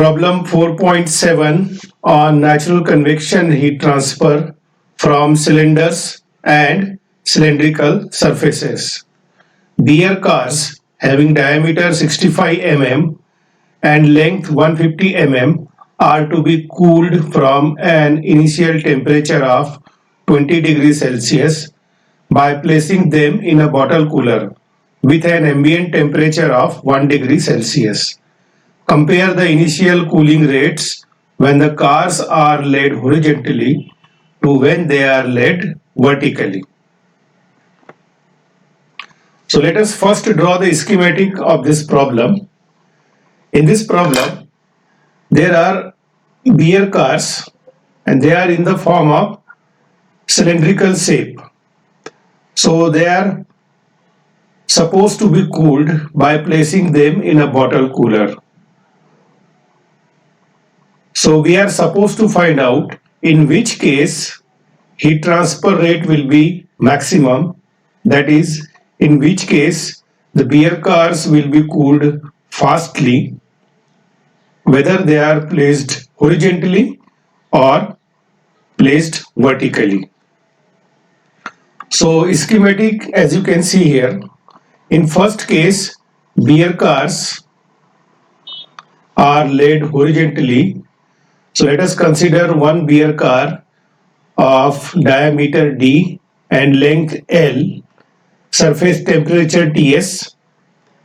Problem 4.7 on natural convection heat transfer from cylinders and cylindrical surfaces. Beer cars having diameter 65 mm and length 150 mm are to be cooled from an initial temperature of 20 degrees Celsius by placing them in a bottle cooler with an ambient temperature of 1 degree Celsius. Compare the initial cooling rates when the cars are laid horizontally to when they are laid vertically. So let us first draw the schematic of this problem. In this problem, there are beer cars and they are in the form of cylindrical shape. So they are supposed to be cooled by placing them in a bottle cooler. So we are supposed to find out in which case heat transfer rate will be maximum, that is, in which case the beer cars will be cooled fastly, whether they are placed horizontally or placed vertically. So schematic, as you can see here, in first case beer cars are laid horizontally. So let us consider one beer car of diameter d and length L, surface temperature Ts,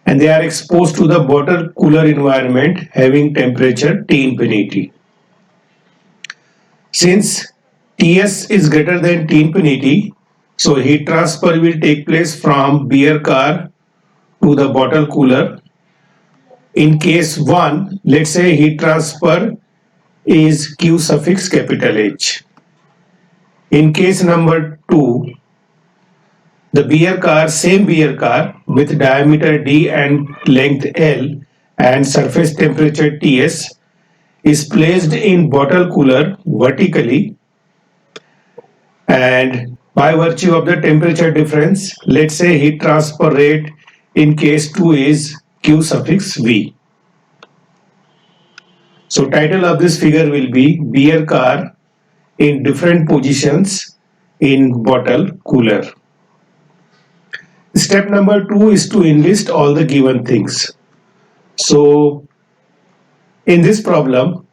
and they are exposed to the bottle cooler environment having temperature T infinity. Since Ts is greater than T infinity, so heat transfer will take place from beer car to the bottle cooler. In case 1, let's say heat transfer is Q suffix capital H. In case number 2, the beer car, same beer car with diameter D and length L and surface temperature Ts is placed in bottle cooler vertically, and by virtue of the temperature difference, let's say heat transfer rate in case 2 is Q suffix V. So title of this figure will be beer car in different positions in bottle cooler. Step number 2 is to enlist all the given things. So in this problem,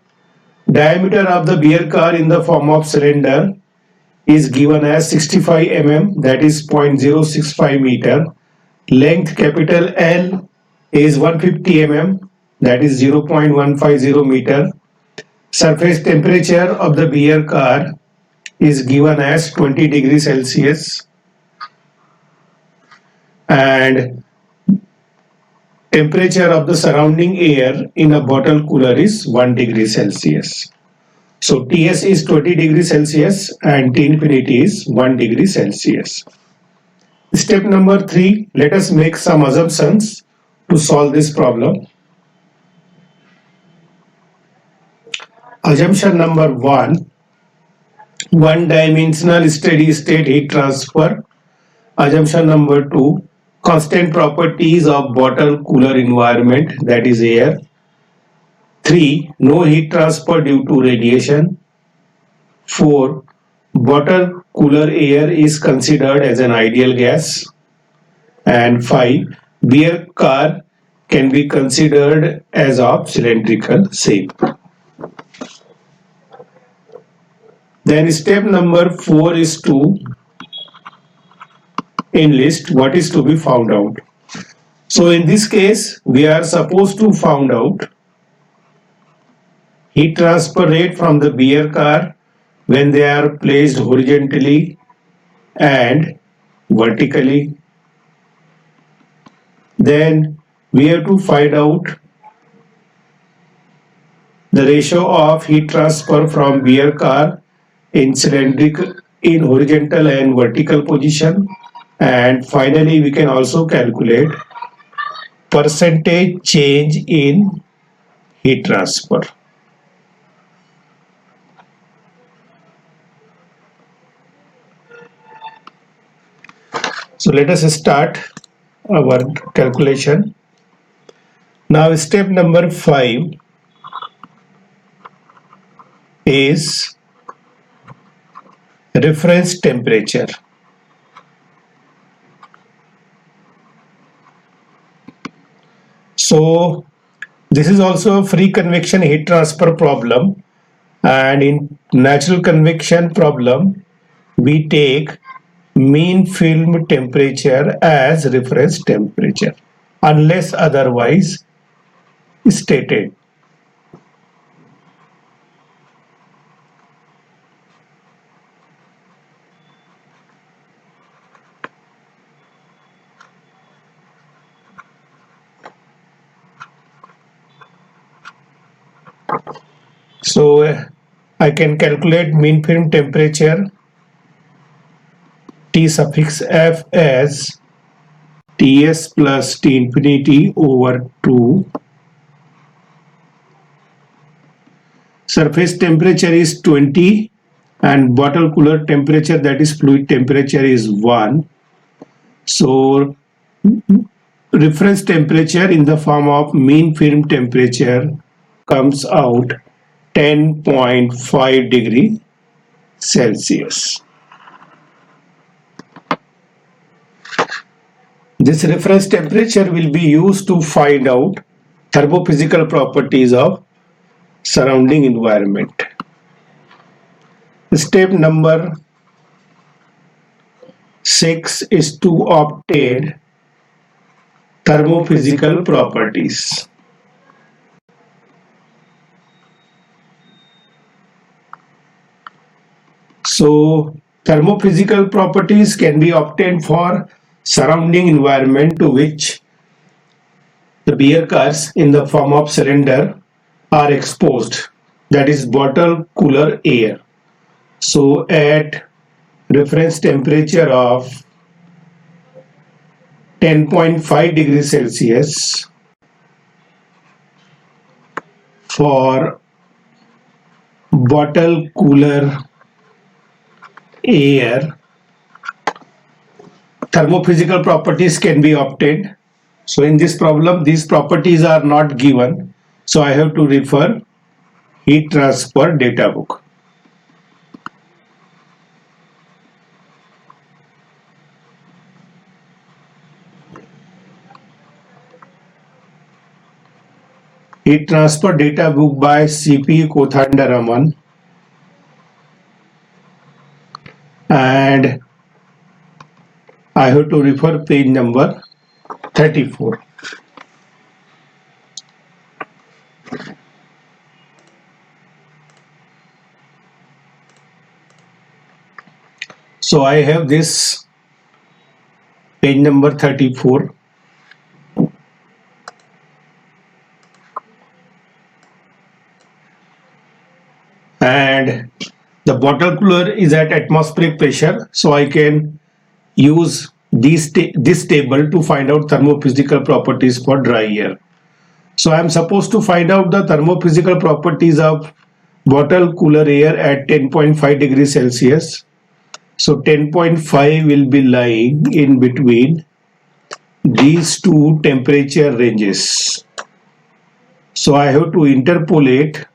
diameter of the beer car in the form of cylinder is given as 65 mm, that is 0.065 meter. Length capital L is 150 mm, that is 0.150 meter. Surface temperature of the beer car is given as 20 degrees Celsius, and temperature of the surrounding air in a bottle cooler is 1 degree Celsius. So Ts is 20 degrees Celsius and T infinity is 1 degree Celsius. Step number 3, let us make some assumptions to solve this problem. Assumption number 1, one-dimensional steady-state heat transfer. Assumption number 2, constant properties of bottle cooler environment, that is air. 3, no heat transfer due to radiation. 4, bottle cooler air is considered as an ideal gas. And 5, beer car can be considered as of cylindrical shape. Then step number 4 is to enlist what is to be found out. So in this case, we are supposed to find out heat transfer rate from the beer car when they are placed horizontally and vertically. Then we have to find out the ratio of heat transfer from beer car in cylindrical, in horizontal and vertical position, and finally we can also calculate percentage change in heat transfer. So let us start our calculation. Now step number 5, is reference temperature. So this is also a free convection heat transfer problem, and in natural convection problem we take mean film temperature as reference temperature unless otherwise stated. So I can calculate mean film temperature T suffix F as Ts plus T infinity over 2. Surface temperature is 20 and bottle cooler temperature, that is fluid temperature, is 1. So reference temperature in the form of mean film temperature comes out 10.5 degree Celsius. This reference temperature will be used to find out thermophysical properties of surrounding environment. Step number 6 is to obtain thermophysical properties. So thermophysical properties can be obtained for surrounding environment to which the beer cars in the form of cylinder are exposed, that is bottle cooler air. So at reference temperature of 10.5 degrees Celsius for bottle cooler air, thermophysical properties can be obtained. So in this problem, these properties are not given. So I have to refer heat transfer data book. Heat transfer data book by C.P. Kothandaraman. And I have to refer page number 34. So I have this page number 34. And the bottle cooler is at atmospheric pressure, so I can use this table to find out thermophysical properties for dry air. So I am supposed to find out the thermophysical properties of bottle cooler air at 10.5 degrees Celsius. So 10.5 will be lying in between these two temperature ranges. So I have to interpolate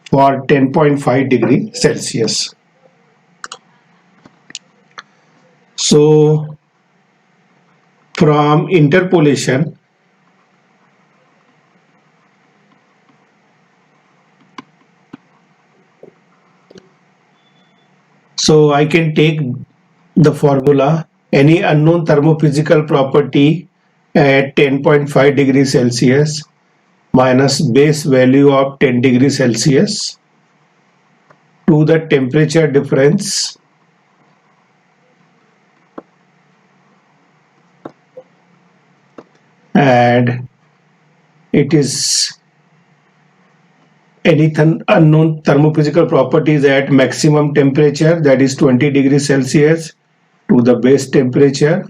for 10.5 degree Celsius. So from interpolation, so I can take the formula, any unknown thermophysical property at 10.5 degrees Celsius minus base value of 10 degrees Celsius to the temperature difference and it is any unknown thermophysical properties at maximum temperature, that is 20 degrees Celsius, to the base temperature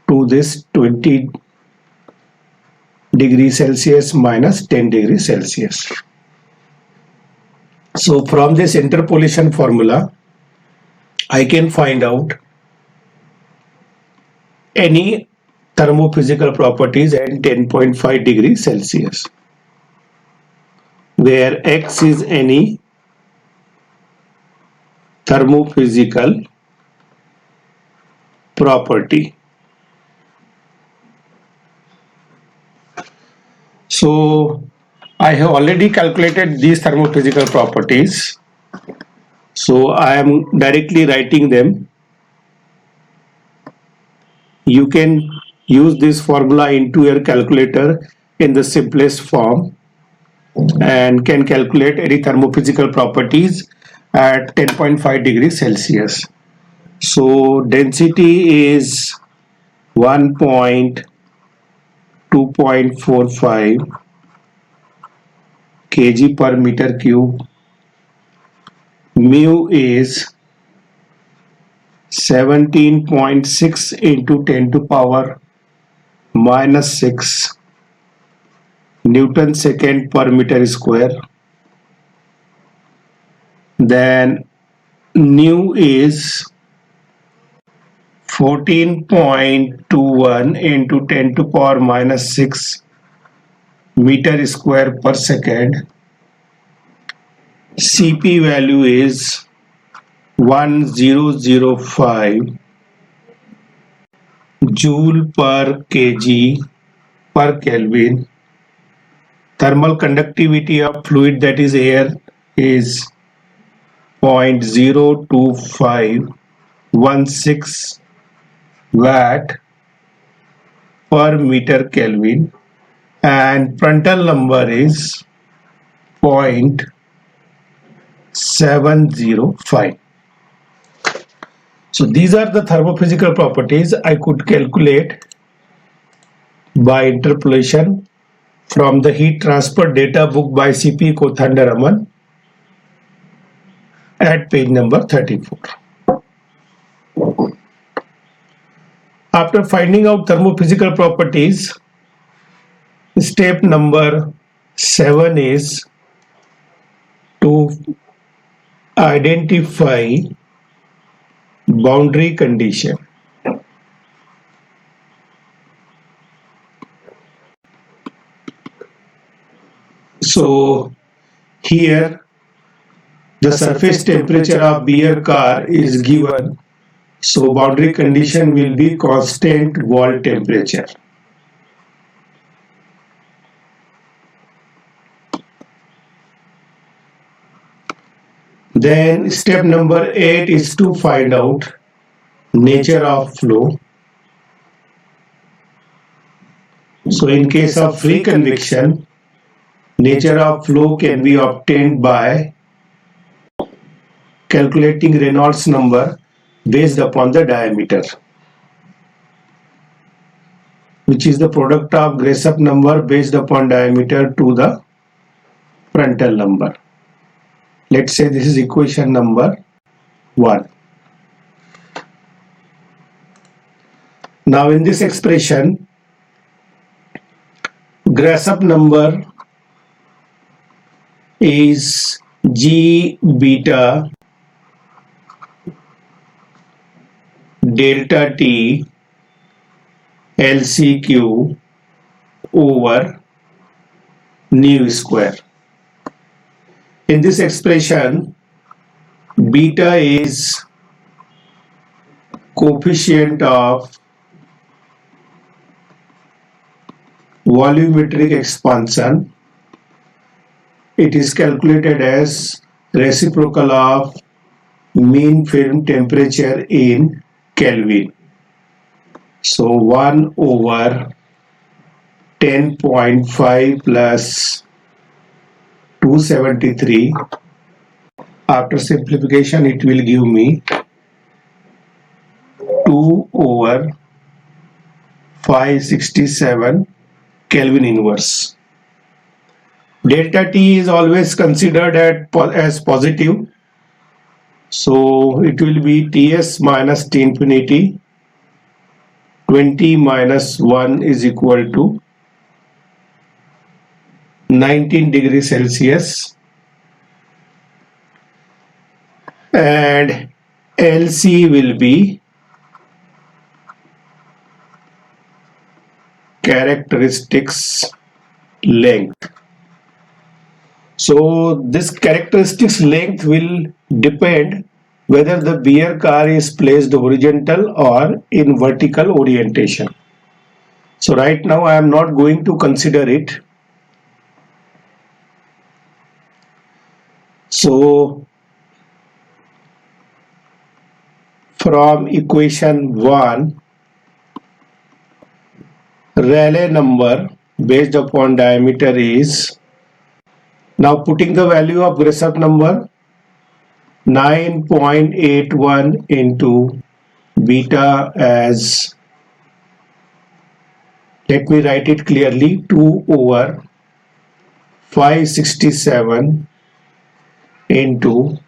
to this 20 degrees Celsius minus 10 degrees Celsius. So from this interpolation formula, I can find out any thermophysical properties at 10.5 degrees Celsius, where X is any thermophysical property. So I have already calculated these thermophysical properties. So I am directly writing them. You can use this formula into your calculator in the simplest form and can calculate any thermophysical properties at 10.5 degrees Celsius. So density is 1.2.45 kg per meter cube. Mu is 17.6 into 10 to power minus 6 Newton second per meter square. Then nu is 14.21 into 10 to power minus 6 meter square per second. Cp value is 1005 joule per kg per Kelvin. Thermal conductivity of fluid, that is air, is 0.02516 watt per meter Kelvin, and Prandtl number is 0.705. So these are the thermophysical properties I could calculate by interpolation from the heat transfer data book by C.P. Kothandaraman at page number 34. After finding out thermophysical properties, step number 7 is to identify boundary condition. So here the surface temperature of beer car is given. So boundary condition will be constant wall temperature. Then step number 8 is to find out nature of flow. So in case of free convection, nature of flow can be obtained by calculating Reynolds number based upon the diameter, which is the product of Grashof number based upon diameter to the Prandtl number. Let's say this is equation number 1. Now in this expression, Grashof number is G beta delta T LCQ over nu square. In this expression, beta is coefficient of volumetric expansion. It is calculated as reciprocal of mean film temperature in Kelvin. So 1 over 10.5 plus 273. After simplification, it will give me 2 over 567 Kelvin inverse. Delta T is always considered as positive. So it will be Ts minus T infinity. 20 minus 1 is equal to 19 degrees Celsius, and LC will be characteristics length. So this characteristics length will depend whether the beer car is placed horizontal or in vertical orientation. So right now I am not going to consider it. So from equation 1, Rayleigh number based upon diameter is, now putting the value of Grashof number, 9.81 into beta as, let me write it clearly, 2 over 567 into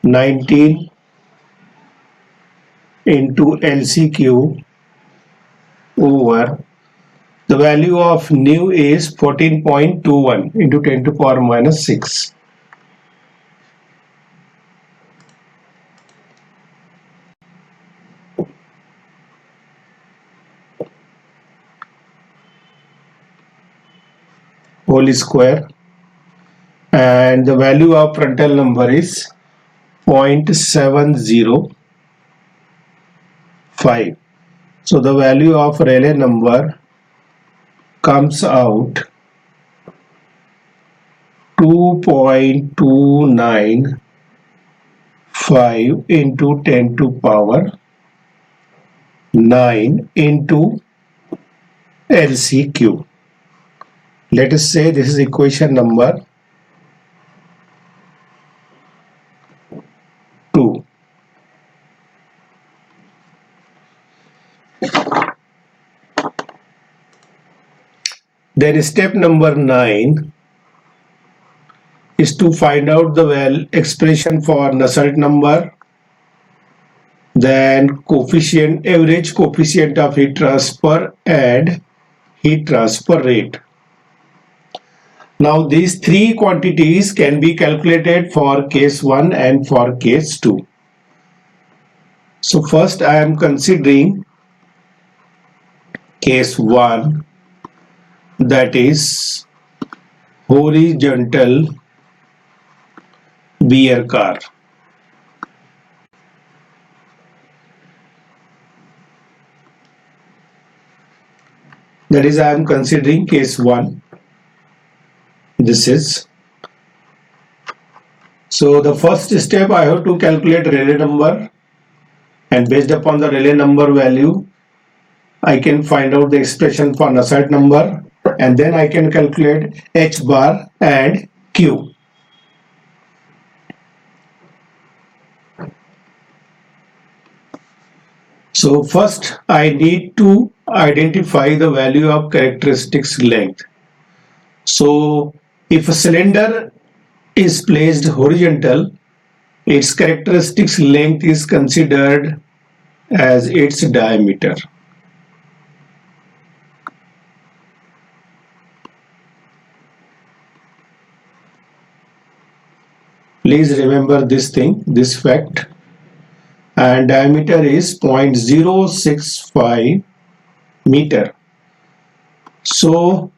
19 into LCQ over the value of nu is 14.21 into 10 to power minus 6. Whole square, and the value of Prandtl number is 0.705. So the value of Rayleigh number comes out 2.295 into 10 to power 9 into LCQ. Let us say this is equation number 2. Then step number 9 is to find out the expression for Nusselt number, then coefficient, average coefficient of heat transfer and heat transfer rate. Now these three quantities can be calculated for case 1 and for case 2. So first I am considering case 1, that is horizontal beer car. That is, I am considering case 1. This is. So the first step, I have to calculate Rayleigh number, and based upon the Rayleigh number value, I can find out the expression for Nusselt number, and then I can calculate H bar and Q. So first I need to identify the value of characteristics length. So if a cylinder is placed horizontal, its characteristics length is considered as its diameter. Please remember this thing, this fact. And diameter is 0.065 meter. So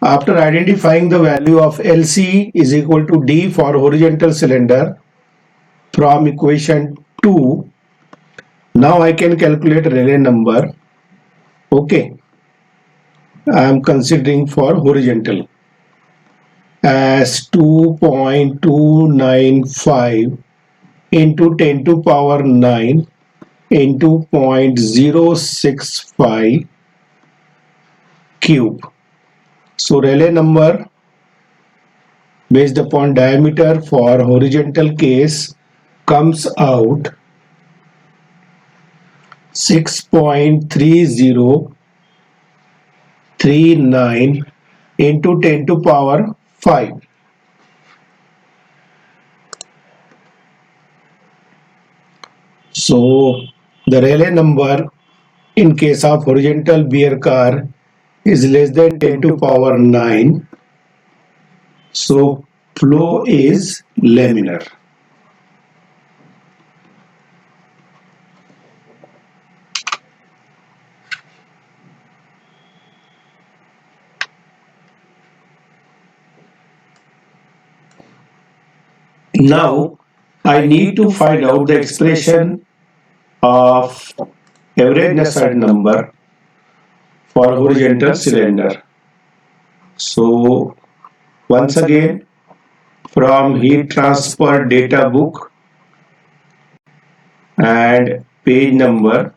after identifying the value of LC is equal to D for horizontal cylinder from equation 2, now I can calculate Rayleigh number. Okay, I am considering for horizontal as 2.295 into 10 to power 9 into 0.065 cube. So Rayleigh number based upon diameter for horizontal case comes out 6.3039 into 10 to power 5. So the Rayleigh number in case of horizontal beer car is less than 10 to power 9. So flow is laminar. Now I need to find out the expression of average Nusselt number for horizontal cylinder. So once again, from heat transfer data book and page number,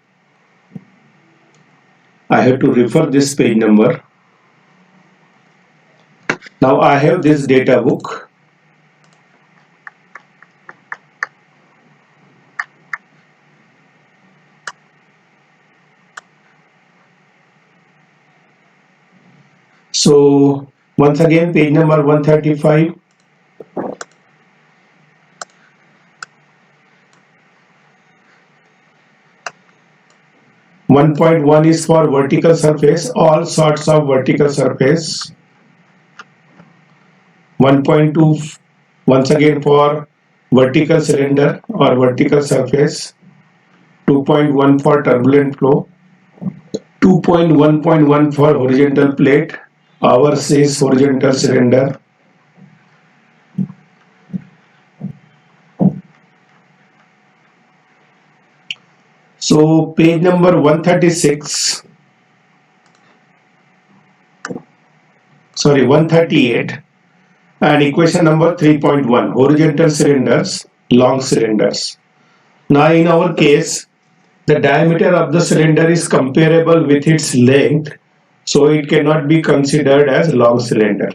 I have to refer this page number. Now I have this data book. So once again, page number 135. One point one is for vertical surface, all sorts of vertical surface. 1.2 once again for vertical cylinder or vertical surface. 2.1 for turbulent flow. 2.1.1 for horizontal plate. Ours is horizontal cylinder. So page number 136, sorry 138, and equation number 3.1, horizontal cylinders, long cylinders. Now in our case, the diameter of the cylinder is comparable with its length, so it cannot be considered as long cylinder.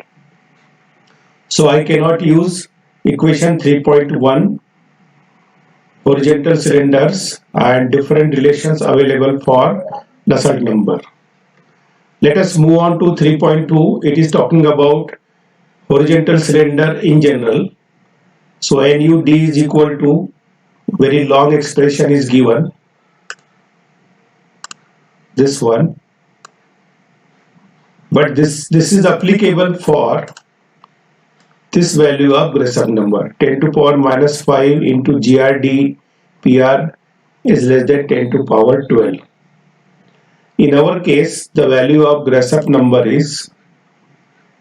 So I cannot use equation 3.1, horizontal cylinders and different relations available for Nusselt number. Let us move on to 3.2. It is talking about horizontal cylinder in general. So NUD is equal to, very long expression is given, this one. But this is applicable for this value of Grashof number. 10 to power minus 5 into GRD PR is less than 10 to power 12. In our case, the value of Grashof number is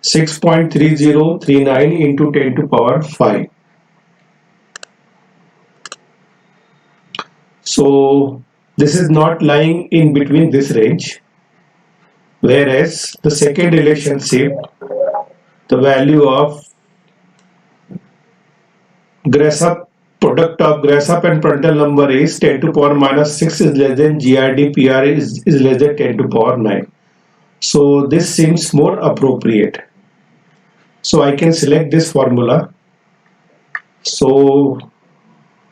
6.3039 into 10 to power 5. So this is not lying in between this range, whereas the second relationship, the value of Grashof, product of Grashof and Prandtl number is 10 to power minus 6 is less than GRD PR is less than 10 to power 9. So this seems more appropriate. So I can select this formula. So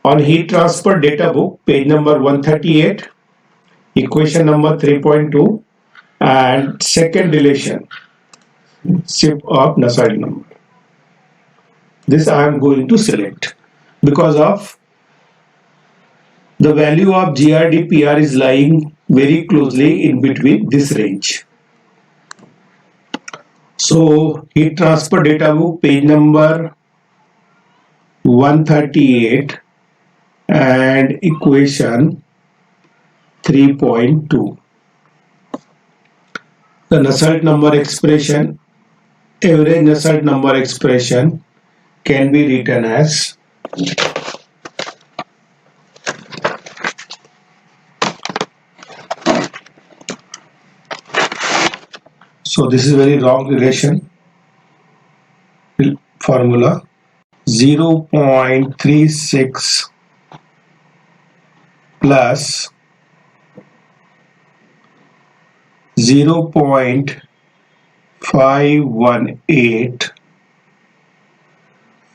on heat transfer data book, page number 138, equation number 3.2, and second relation, ship of Nusselt number. This I am going to select because of the value of GRDPR is lying very closely in between this range. So heat transfer data book, page number 138 and equation 3.2. The Nusselt number expression, average Nusselt number expression can be written as so this is very wrong relation formula 0.36 plus 0.518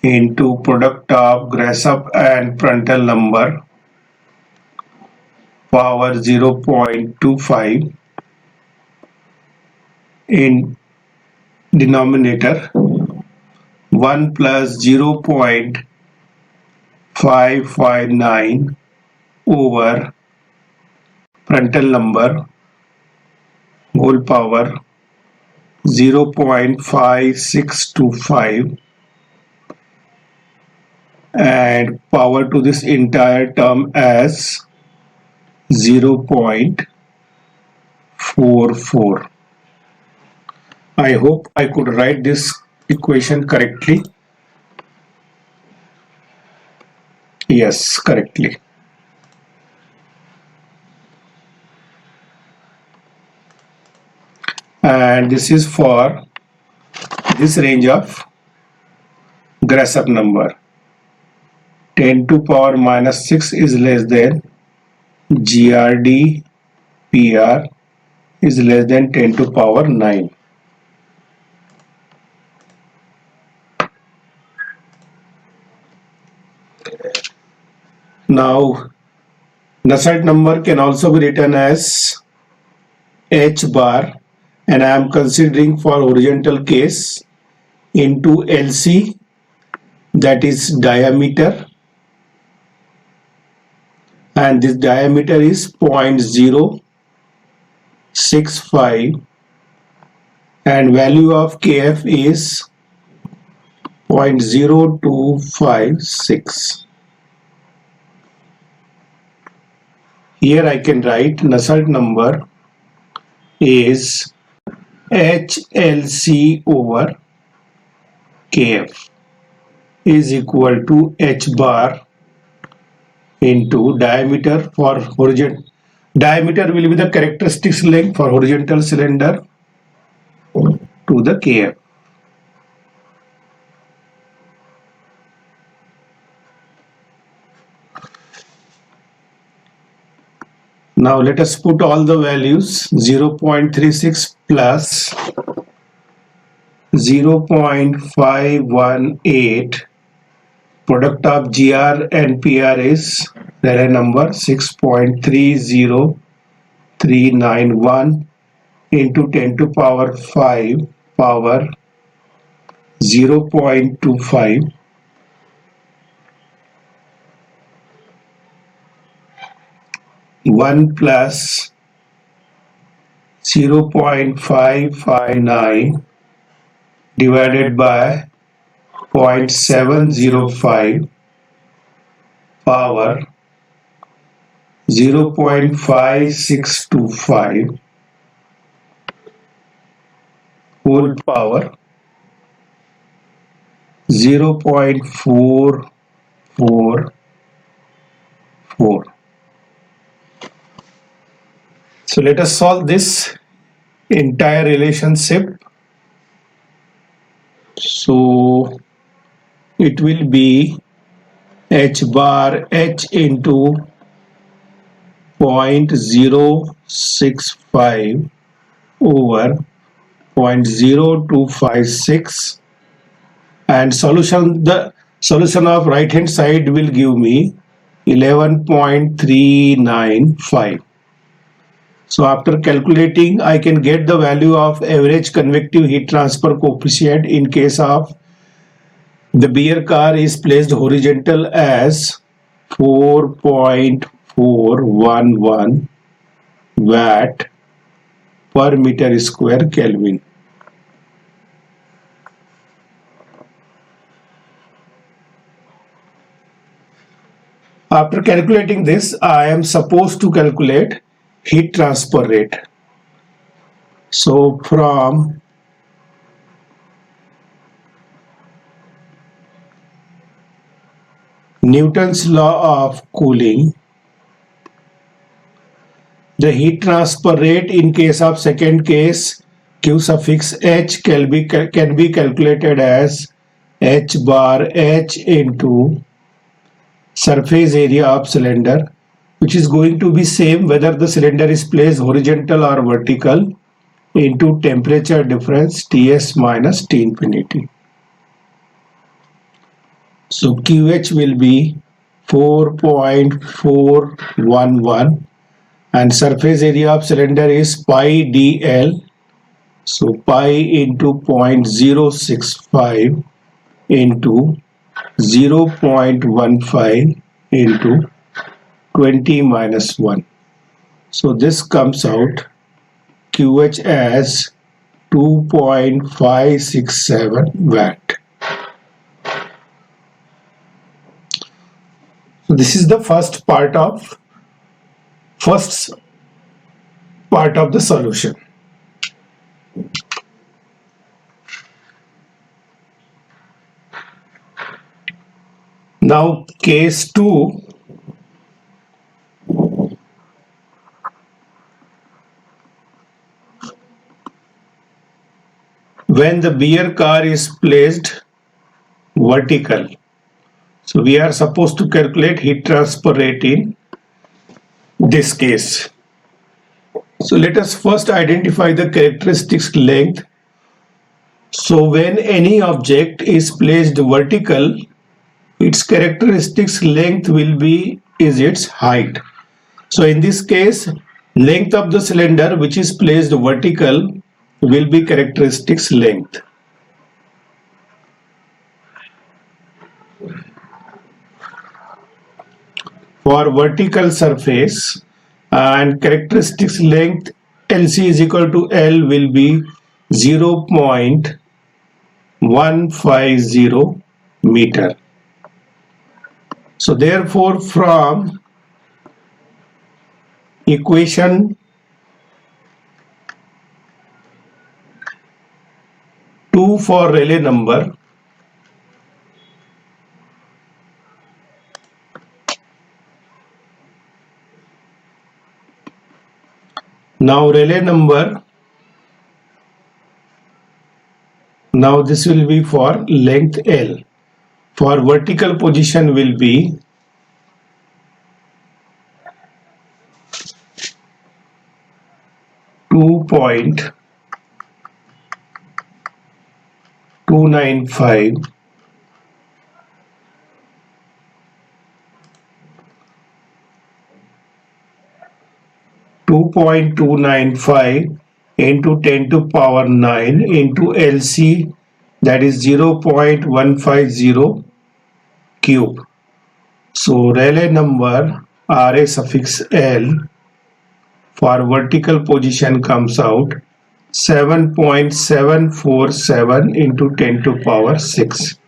into product of Grashof and Prandtl number power 0.25 in denominator 1 plus 0.559 over Prandtl number whole power 0.5625 and power to this entire term as 0.44. I hope I could write this equation correctly. Yes, correctly. And this is for this range of Grashof number. 10 to power minus 6 is less than GRD PR is less than 10 to power 9. Now, Nusselt number can also be written as H bar, and I am considering for horizontal case into LC, that is diameter, and this diameter is 0.065 and value of KF is 0.0256. Here I can write Nusselt number is HLC over KF is equal to H bar into diameter for horizontal. Diameter will be the characteristics length for horizontal cylinder to the KF. Now let us put all the values. 0.36 plus 0.518, product of GR and PR is Rayleigh number 6.30391 into 10 to power 5 power 0.25 1 plus 0.559 divided by 0.705 power 0.5625 whole power 0.444. So let us solve this entire relationship. So it will be H bar H into 0.065 over 0.0256, and the solution of right hand side will give me 11.395. So after calculating, I can get the value of average convective heat transfer coefficient in case of the beer car is placed horizontal as 4.411 watt per meter square Kelvin. After calculating this, I am supposed to calculate heat transfer rate. So from Newton's law of cooling, the heat transfer rate in case of second case Q suffix H can be calculated as H bar H into surface area of cylinder, which is going to be same whether the cylinder is placed horizontal or vertical, into temperature difference Ts minus T infinity. So QH will be 4.411 and surface area of cylinder is pi dl. So pi into 0.065 into 0.15 into 20 minus 1. So this comes out QH as 2.567 watt. So this is the first part of the solution. Now Case 2, when the beer car is placed vertical. So we are supposed to calculate heat transfer rate in this case. So let us first identify the characteristics length. So when any object is placed vertical, its characteristics length will be its height. So in this case, length of the cylinder which is placed vertical will be characteristics length. For vertical surface, and characteristics length LC is equal to L will be 0.150 meter. So therefore, from equation 2 for Rayleigh number, now Rayleigh number, now this will be for length L. For vertical position will be 2.295 into 10 to power 9 into LC, that is 0.150 cube. So Rayleigh number RA suffix L for vertical position comes out 7.747 into 10 to power 6.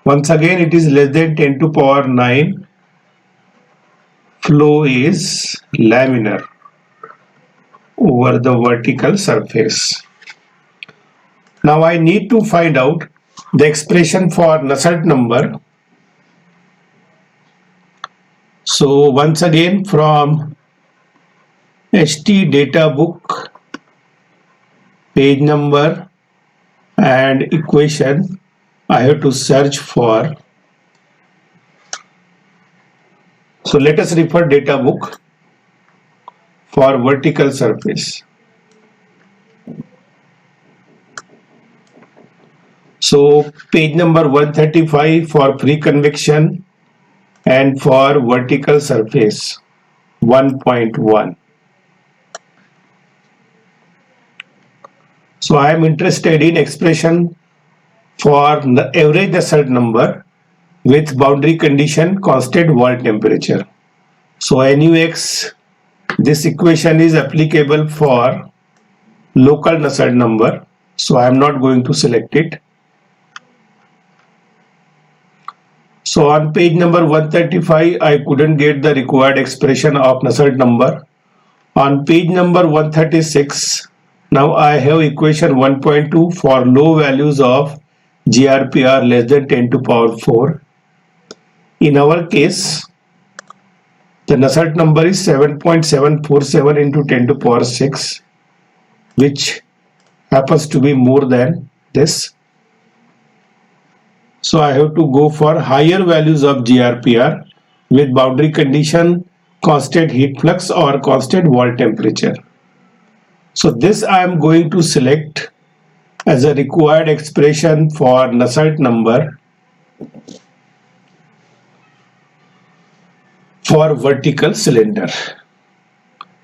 Once again, it is less than 10 to power 9. Flow is laminar over the vertical surface. Now I need to find out the expression for Nusselt number. So once again, from HT data book, page number and equation, I have to search for. So let us refer data book for vertical surface. So page number 135 for free convection and for vertical surface 1.1. So I am interested in expression for the average Nusselt number with boundary condition constant wall temperature. So NUX, this equation is applicable for local Nusselt number. So I am not going to select it. So on page number 135, I couldn't get the required expression of Nusselt number. On page number 136, now I have equation 1.2 for low values of GRPR less than 10 to power 4. In our case, the Nusselt number is 7.747 into 10 to power 6, which happens to be more than this. So I have to go for higher values of GRPR with boundary condition, constant heat flux or constant wall temperature. So this I am going to select as a required expression for Nusselt number for vertical cylinder.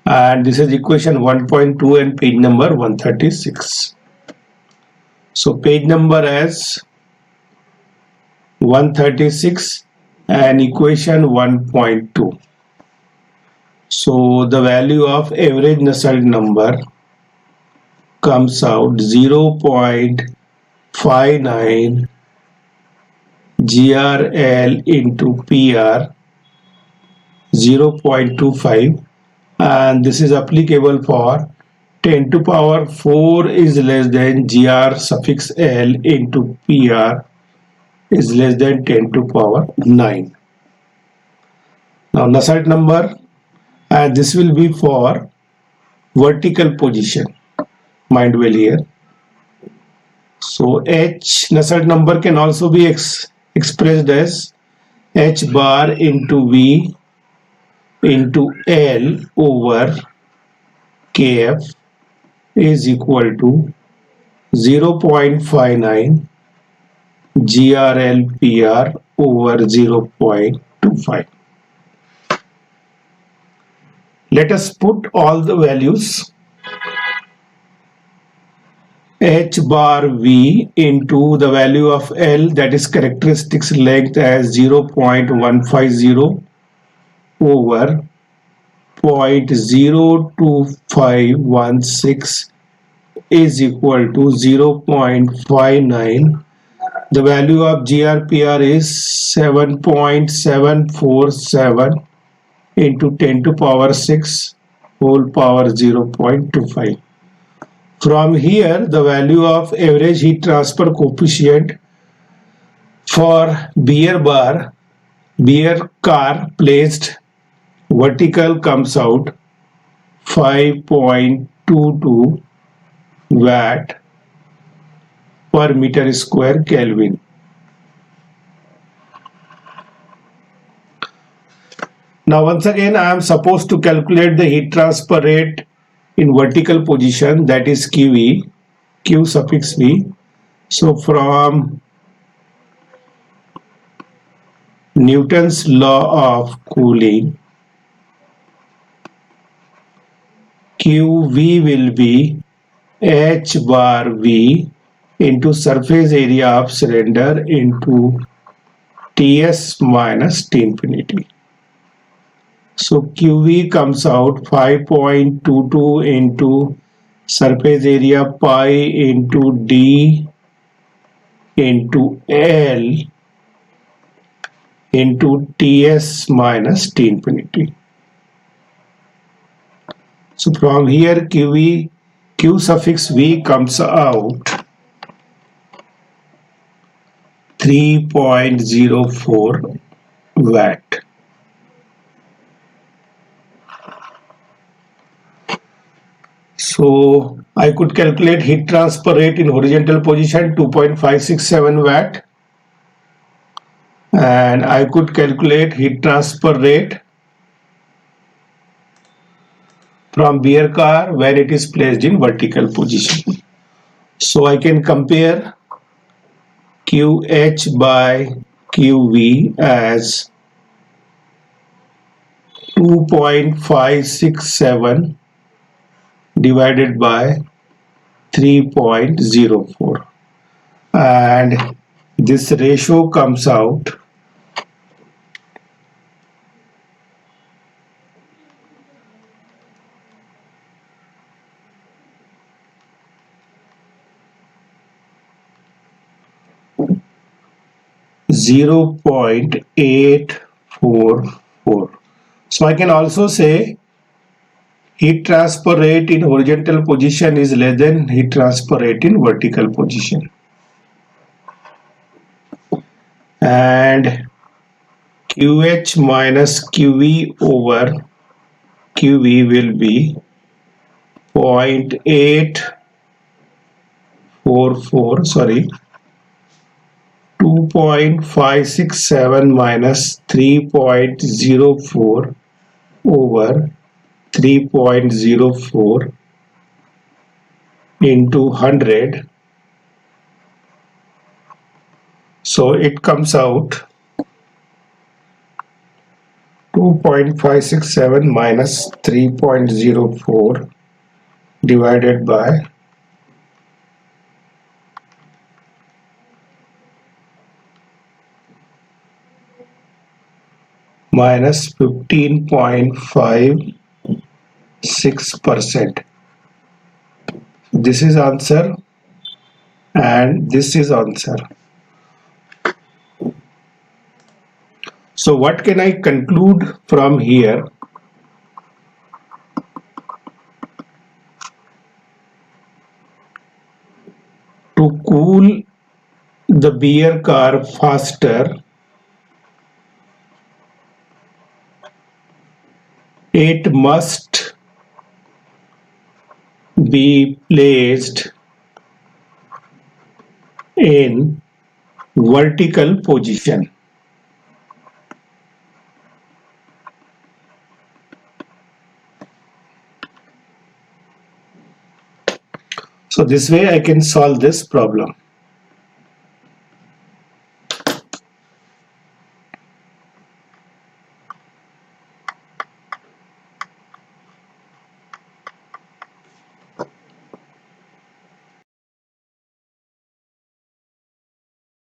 And this is equation 1.2 and page number 136. So page number as 136 and equation 1.2. So the value of average Nusselt number comes out 0.59 GRL into PR 0.25, and this is applicable for 10 to power 4 is less than GR suffix L into PR is less than 10 to power 9. Now Nusselt number, and this will be for vertical position. Mind well here. So H Nusselt number can also be expressed as H bar into V into L over Kf is equal to 0.59 GRLPR over 0.25. Let us put all the values. H bar V into the value of L, that is characteristics length, as 0.150 over 0.02516 is equal to 0.59. The value of GRPR is 7.747 into 10 to power 6 whole power 0.25. From here, the value of average heat transfer coefficient for beer car placed vertical comes out 5.22 watt per meter square Kelvin. Now once again I am supposed to calculate the heat transfer rate in vertical position, that is QE, Q suffix V. So from Newton's law of cooling, QV will be H bar V into surface area of cylinder into Ts minus T infinity. So QV comes out 5.22 into surface area pi into D into L into Ts minus T infinity. So from here Q suffix V comes out 3.04 watt. So I could calculate heat transfer rate in horizontal position 2.567 watt, and I could calculate heat transfer rate from beer car when it is placed in vertical position. So I can compare QH by QV as 2.567 divided by 3.04, and this ratio comes out 0.844. So I can also say heat transfer rate in horizontal position is less than heat transfer rate in vertical position. And QH minus QV over QV will be 0.844, sorry, 2.567 minus 3.04 over 3.04 into 100. So it comes out 2.567 minus 3.04 divided by minus 15.56%. This is answer and this is answer. So what can I conclude from here? To cool the beer car faster, it must be placed in vertical position. So this way I can solve this problem.